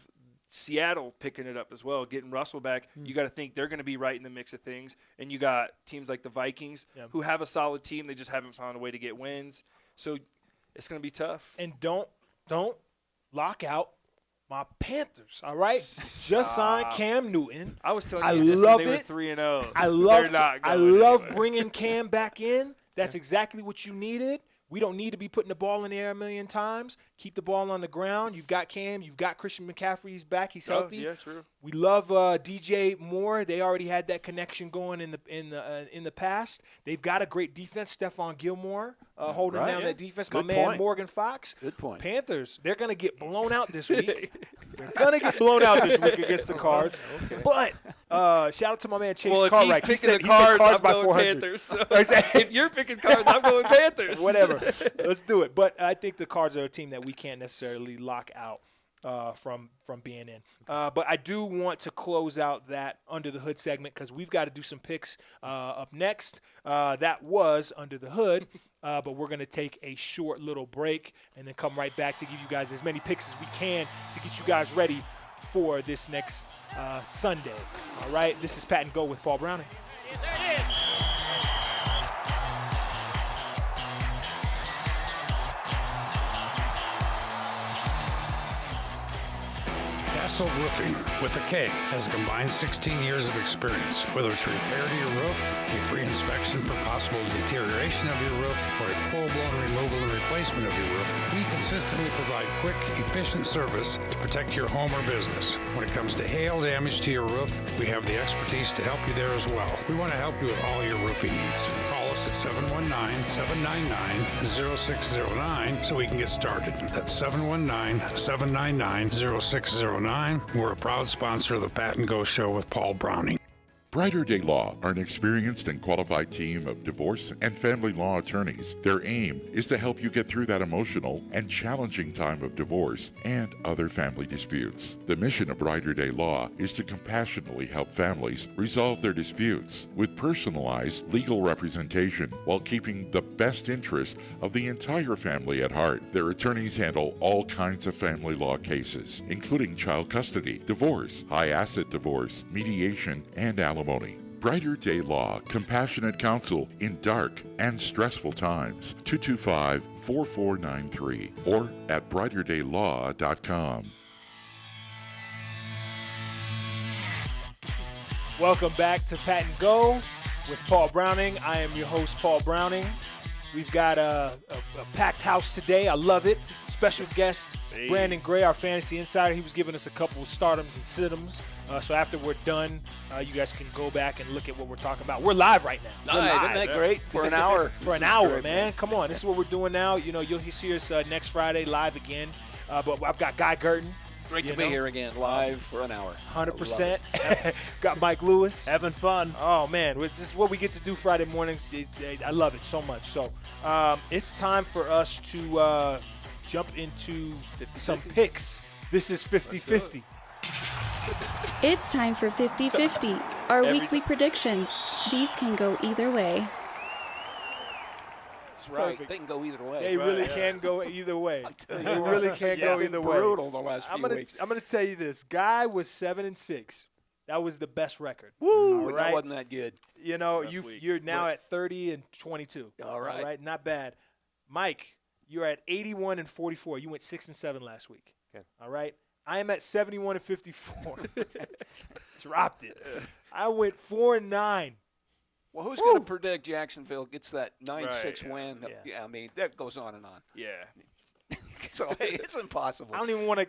Seattle picking it up as well, getting Russell back. You got to think they're going to be right in the mix of things. And you got teams like the Vikings who have a solid team. They just haven't found a way to get wins. So it's going to be tough. And don't lock out my Panthers, all right? Just signed Cam Newton. I was telling you this when they were 3-0. I love bringing Cam back in. That's exactly what you needed. We don't need to be putting the ball in the air a million times. Keep the ball on the ground. You've got Cam. You've got Christian McCaffrey. He's back. He's healthy. Yeah, true. We love DJ Moore. They already had that connection going in the past. They've got a great defense. Stephon Gilmore holding down that defense. Good My point. man Morgan Fox. Good point. Panthers. They're going to get blown out this week. They're going to get blown out this week against the Cards. But shout out to my man Chase Cartwright. He said Cards by 400. Panthers. So if you're picking Cards, I'm going Panthers. Whatever. Let's do it. But I think the Cards are a team that we can't necessarily lock out from being in. But I do want to close out that Under the Hood segment because we've got to do some picks up next. That was Under the Hood. But we're going to take a short little break and then come right back to give you guys as many picks as we can to get you guys ready for this next Sunday. All right, this is Pat and Go with Paul Browning. Kastle Roofing, with a K, has a combined 16 years of experience. Whether it's repair to your roof, a free inspection for possible deterioration of your roof, or a full-blown removal and replacement of your roof, we consistently provide quick, efficient service to protect your home or business. When it comes to hail damage to your roof, we have the expertise to help you there as well. We want to help you with all your roofing needs. Call us at 719-799-0609 so we can get started. That's 719-799-0609. We're a proud sponsor of the Pat and Go Show with Paul Browning. Brighter Day Law are an experienced and qualified team of divorce and family law attorneys. Their aim is to help you get through that emotional and challenging time of divorce and other family disputes. The mission of Brighter Day Law is to compassionately help families resolve their disputes with personalized legal representation while keeping the best interest of the entire family at heart. Their attorneys handle all kinds of family law cases, including child custody, divorce, high asset divorce, mediation, and alimony. Brighter Day Law, compassionate counsel in dark and stressful times. 225-4493 or at brighterdaylaw.com. Welcome back to Pat and Go with Paul Browning. I am your host, Paul Browning. We've got a packed house today. I love it. Special guest, Brandon Gray, our fantasy insider. He was giving us a couple of stardoms and sit-ems. So after we're done, you guys can go back and look at what we're talking about. We're live right now. Isn't that great? For an hour. For an hour, man. Come on. This is what we're doing now. You know, you'll see us next Friday live again. But I've got Guy Girtin. Great to be here again, live for an hour. 100%. Got Mike Lewis. Having fun. Oh, man. This is what we get to do Friday mornings. I love it so much. So it's time for us to jump into some picks. This is 50-50. It's time for 50-50, our weekly predictions. These can go either way. That's right. They can go either way. They really can go either way. They really can go either way. Brutal the last few weeks. I'm going to tell you this. Guy was 7-6. That was the best record. Woo! All right? That wasn't that good. You know, you're now at 30-22. All right. Not bad. Mike, you're at 81-44. You went 6-7 last week. Okay. All right. I am at 71-54. Dropped it. I went 4-9. Well, who's going to predict Jacksonville gets that 9-6 win? Yeah, I mean, that goes on and on. Yeah. So, hey, it's impossible. I don't even want to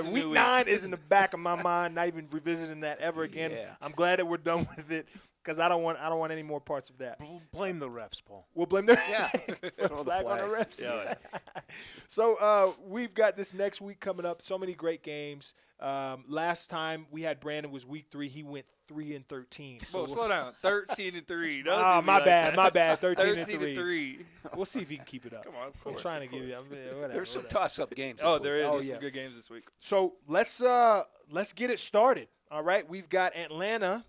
– week 9 is in the back of my mind, not even revisiting that ever again. Yeah. I'm glad that we're done with it because I don't want any more parts of that. We'll blame the refs, Paul. We'll blame the flag on the refs. Yeah. So we've got this next week coming up. So many great games. Last time we had Brandon was week 3. He went 3-13. So slow down. 13-3. Oh, my bad. 13-3. We'll see if he can keep it up. Come on, of course. I'm trying to give you. There's some toss-up games. Oh, there is. There's some good games this week. So let's get it started. All right, we've got Atlanta.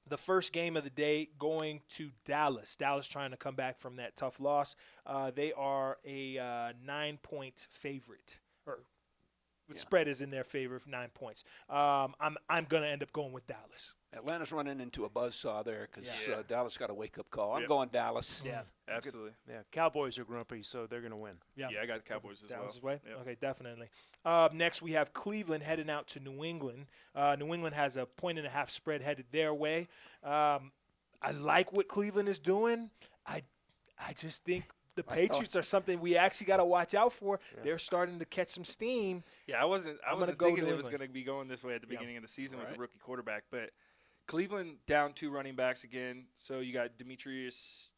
The first game of the day going to Dallas. Dallas trying to come back from that tough loss. They are a 9-point favorite. Spread is in their favor of 9 points. I'm going to end up going with Dallas. Atlanta's running into a buzzsaw there because Dallas got a wake-up call. I'm going Dallas. Yeah, absolutely. Yeah, Cowboys are grumpy, so they're going to win. Yeah, I got the Cowboys as Dallas well. Way? Yep. Okay, definitely. Next, we have Cleveland heading out to New England. New England has a 1.5 spread headed their way. I like what Cleveland is doing. I just think the Patriots are something we actually got to watch out for. Yeah. They're starting to catch some steam. Yeah, I wasn't thinking it was going to be going this way at the beginning of the season with the rookie quarterback, but Cleveland down 2 running backs again. So you got Demetrius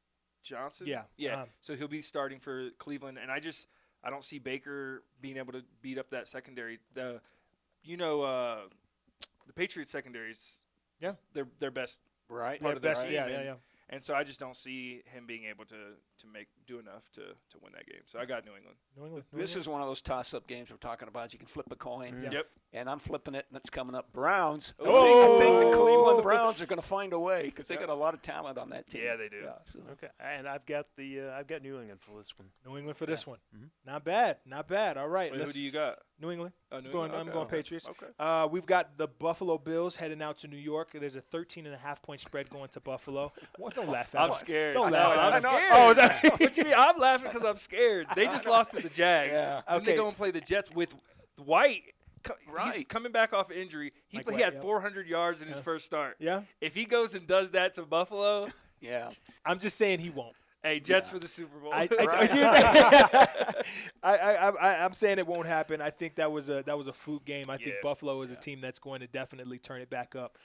Johnson. Yeah. So he'll be starting for Cleveland, and I don't see Baker being able to beat up that secondary. The Patriots secondaries. Yeah, their best. Right. Part of their best. team. Yeah. And so I just don't see him being able to do enough to win that game. So I got New England. This is one of those toss-up games we're talking about. You can flip a coin. Yep. And I'm flipping it, and it's coming up. Browns. Oh! I think the Cleveland Browns are going to find a way because they got a lot of talent on that team. Yeah, they do. Yeah, so. Okay, and I've got New England for this one. New England for this one. Not bad. Not bad. All right. Wait, who do you got? New England. Oh, New I'm England. going Okay. Patriots. Okay. We've got the Buffalo Bills heading out to New York. There's a 13.5-point spread going to Buffalo. Don't laugh at I'm me. scared. Don't I laugh know, at I'm me. scared. Oh, is that What you mean? I'm laughing because I'm scared. They just lost to the Jags. Yeah. Then they Okay. go and play the Jets with White. He's Right. coming back off injury. He Like had White, 400 yards in his first start. Yeah? If he goes and does that to Buffalo, Yeah. I'm just saying he won't. hey, Jets for the Super Bowl. I'm saying it won't happen. I think that was a fluke game. I think Yeah. Buffalo is a team that's going to definitely turn it back up.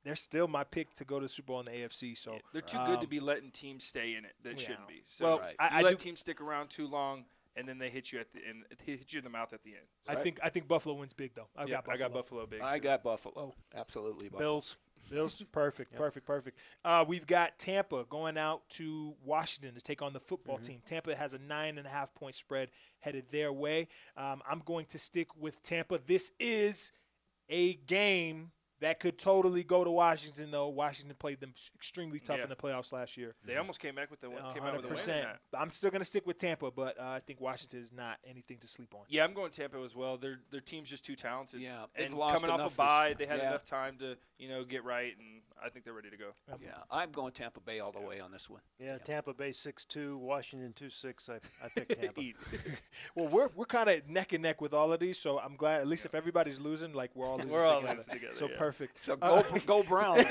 They're still my pick to go to the Super Bowl in the AFC. So They're too good to be letting teams stay in it that shouldn't be. So Well, Right. I you let do. teams stick around too long, and then they hit you at the end. Hit you in the mouth at the end. So I think Buffalo wins big though. I I got Buffalo big. I too. got Buffalo. Absolutely Buffalo. Bills, perfect. We've got Tampa going out to Washington to take on the football team. Tampa has a 9.5-point spread headed their way. I'm going to stick with Tampa. This is a game that could totally go to Washington, though. Washington played them extremely tough in the playoffs last year. They almost came back with the came out with a win. 100%. in that. I'm still going to stick with Tampa, but I think Washington is not anything to sleep on. Yeah, I'm going Tampa as well. Their team's just too talented. Yeah, and they've lost coming off enough a bye, this- they had yeah. enough time to get right, and I think they're ready to go. Yeah, I'm going Tampa Bay all the way on this one. Yeah, Tampa Bay 6-2, Washington 2-6. I picked Tampa. Well, we're kind of neck and neck with all of these, so I'm glad. At least if everybody's losing, like we're all losing We're all together. losing together, So yeah. perfect. So go Browns.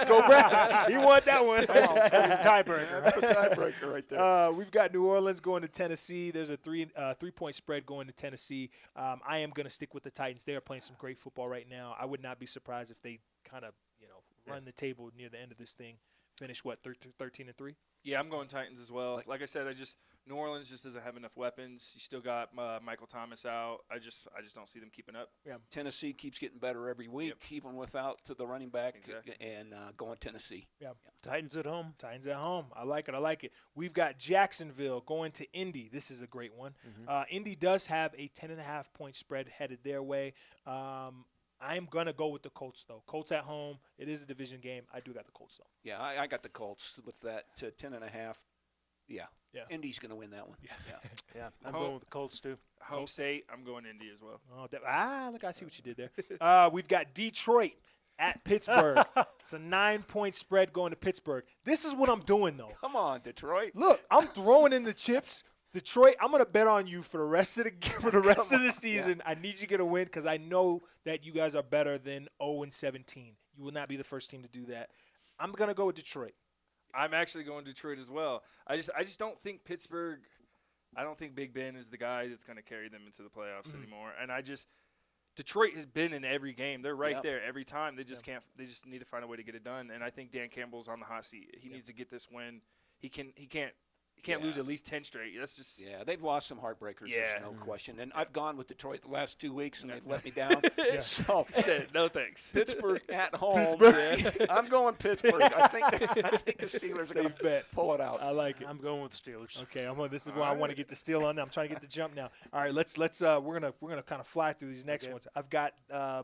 Go Browns. You want that one? That's the tiebreaker. That's the tiebreaker right there. We've got New Orleans going to Tennessee. There's a 3-point spread going to Tennessee. I am going to stick with the Titans. They are playing some great football right now. I would not be surprised if they kind of run the table near the end of this thing. Finish 13-3. Yeah, I'm going Titans as well. Like I said, New Orleans just doesn't have enough weapons. You still got Michael Thomas out. I just don't see them keeping up. Yeah. Tennessee keeps getting better every week, even without the running back, and going Tennessee. Yeah. Titans at home. Titans at home. I like it. We've got Jacksonville going to Indy. This is a great one. Indy does have a 10.5-point spread headed their way. I am going to go with the Colts, though. Colts at home. It is a division game. I do got the Colts, though. Yeah, I got the Colts with that 10.5. Yeah. Yeah. Indy's going to win that one. Yeah, I'm going with the Colts, too. Home state, I'm going Indy as well. Oh, look, I see what you did there. We've got Detroit at Pittsburgh. It's a 9-point spread going to Pittsburgh. This is what I'm doing, though. Come on, Detroit. Look, I'm throwing in the chips. Detroit, I'm gonna bet on you for the rest of the season. I need you to get a win because I know that you guys are better than 0-17. You will not be the first team to do that. I'm gonna go with Detroit. I'm actually going Detroit as well. I just don't think Pittsburgh. I don't think Big Ben is the guy that's going to carry them into the playoffs anymore. And Detroit has been in every game. They're right there every time. They just can't. They just need to find a way to get it done. And I think Dan Campbell's on the hot seat. He needs to get this win. He can't lose at least 10 straight. That's just they've lost some heartbreakers. Yeah. There's no question. And I've gone with Detroit the last 2 weeks, and they've let me down. So said no thanks. Pittsburgh at home. Pittsburgh. I'm going Pittsburgh. I think the Steelers are going Safe to bet. pull it out. I like it. I'm going with the Steelers. Okay, this is why I want to get the steal on them. I'm trying to get the jump now. All right, let's we're gonna kind of fly through these next ones. I've got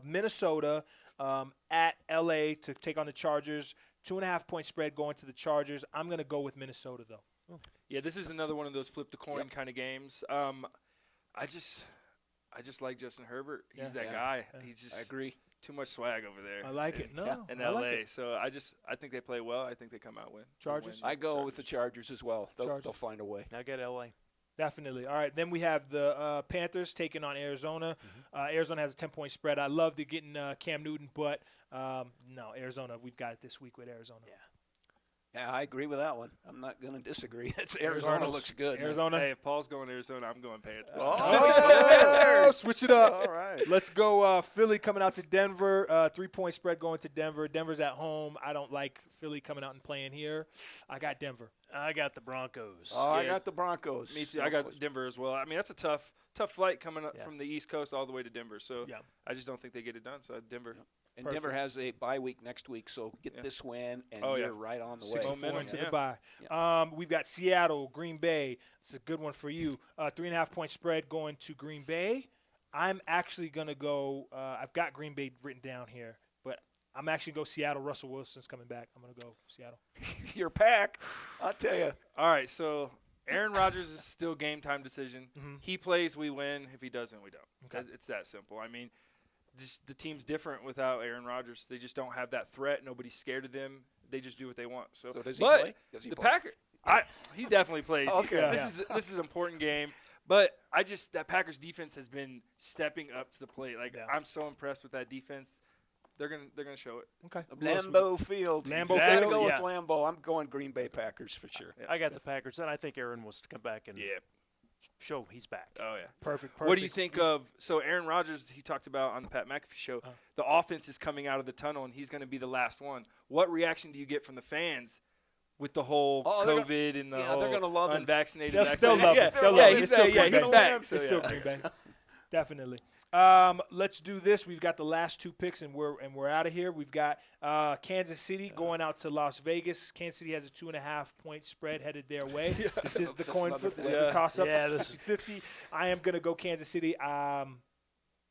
Minnesota at LA to take on the Chargers. 2.5-point spread going to the Chargers. I'm gonna go with Minnesota though. Yeah, this is another one of those flip the coin kind of games. I just like Justin Herbert. He's that guy. He's just I agree. Too much swag over there. I like it. in I LA. like it. So I think they play well. I think they come out win. Chargers? I go with the Chargers as well. They'll Chargers. find a way. I got L.A. Definitely. All right, then we have the Panthers taking on Arizona. Arizona has a 10-point spread. I love to getting Cam Newton, but no, Arizona, we've got it this week with Arizona. Yeah, I agree with that one. I'm not going to disagree. Arizona looks good. Arizona. Hey, if Paul's going to Arizona, I'm going Panthers. Oh, switch it up. All right. Let's go Philly coming out to Denver. 3-point spread going to Denver. Denver's at home. I don't like Philly coming out and playing here. I got Denver. I got the Broncos. Oh, I got the Broncos. Me too. I got Denver as well. I mean, that's a tough flight coming up from the East Coast all the way to Denver. So I just don't think they get it done. So Denver. And Denver has a bye week next week, so get this win, and you're right on the way. 6-4 into the bye. We've got Seattle, Green Bay. It's a good one for you. 3.5-point spread going to Green Bay. I'm actually going to go I've got Green Bay written down here, but I'm actually going to go Seattle. Russell Wilson's coming back. I'm going to go Seattle. Your pack, I'll tell you. All right, so Aaron Rodgers is still game time decision. He plays, we win. If he doesn't, we don't. Okay. It's that simple. I mean, the team's different without Aaron Rodgers. They just don't have that threat. Nobody's scared of them. They just do what they want. So does he play? Does he the play? Packers, he definitely plays. Okay. This is an important game. But that Packers defense has been stepping up to the plate. Like I'm so impressed with that defense. They're gonna show it. Okay. Lambeau Field. Lambeau Gotta Field, go with yeah. Lambeau. I'm going Green Bay Packers for sure. I got the Packers, and I think Aaron wants to come back and show he's back. Oh yeah. Perfect. What do you think of? So Aaron Rodgers, he talked about on the Pat McAfee show, the offense is coming out of the tunnel, and he's going to be the last one. What reaction do you get from the fans with the whole COVID and the whole they're gonna love him. unvaccinated? They'll love it. They'll love it. He's still back. It's still Green Bay. Definitely. Let's do this. We've got the last two picks, and we're out of here. We've got Kansas City going out to Las Vegas. Kansas City has a 2.5-point spread headed their way. This is the coin flip. This is the toss-up. This is 50-50. I am going to go Kansas City.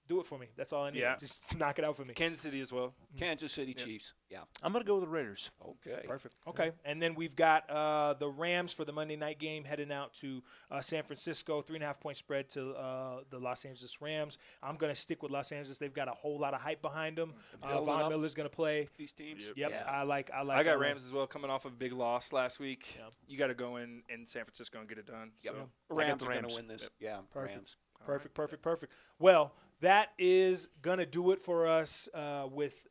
Do it for me. That's all I need. Yeah. Just knock it out for me. Kansas City as well. Kansas City Chiefs. Yeah. I'm going to go with the Raiders. Okay. Perfect. Okay. And then we've got the Rams for the Monday night game heading out to San Francisco. 3.5-point spread to the Los Angeles Rams. I'm going to stick with Los Angeles. They've got a whole lot of hype behind them. Von Miller's going to play. These teams. Yep. Yeah. I got Rams as well coming off of a big loss last week. Yeah. You got to go in San Francisco and get it done. Yep. So Rams are going to win this. Yeah. Perfect. Rams. Perfect. Well, that is going to do it for us with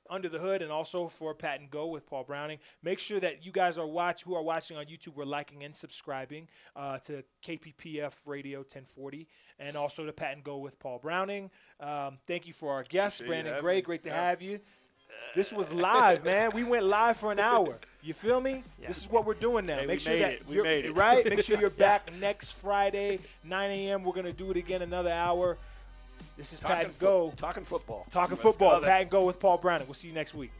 Under the Hood and also for Pat and Go with Paul Browning. Make sure that you guys who are watching on YouTube, we're liking and subscribing to KPPF Radio 1040 and also to Pat and Go with Paul Browning. Thank you for our guests, Brandon Gray. Great to have you. This was live, man. We went live for an hour. You feel me? Yeah. This is what we're doing now. Hey, Make sure that we made it. Right? Make sure you're back next Friday, 9 a.m. We're going to do it again another hour. This is Pat and Go. Talking football. Talking football. Pat and Go with Paul Browning. We'll see you next week.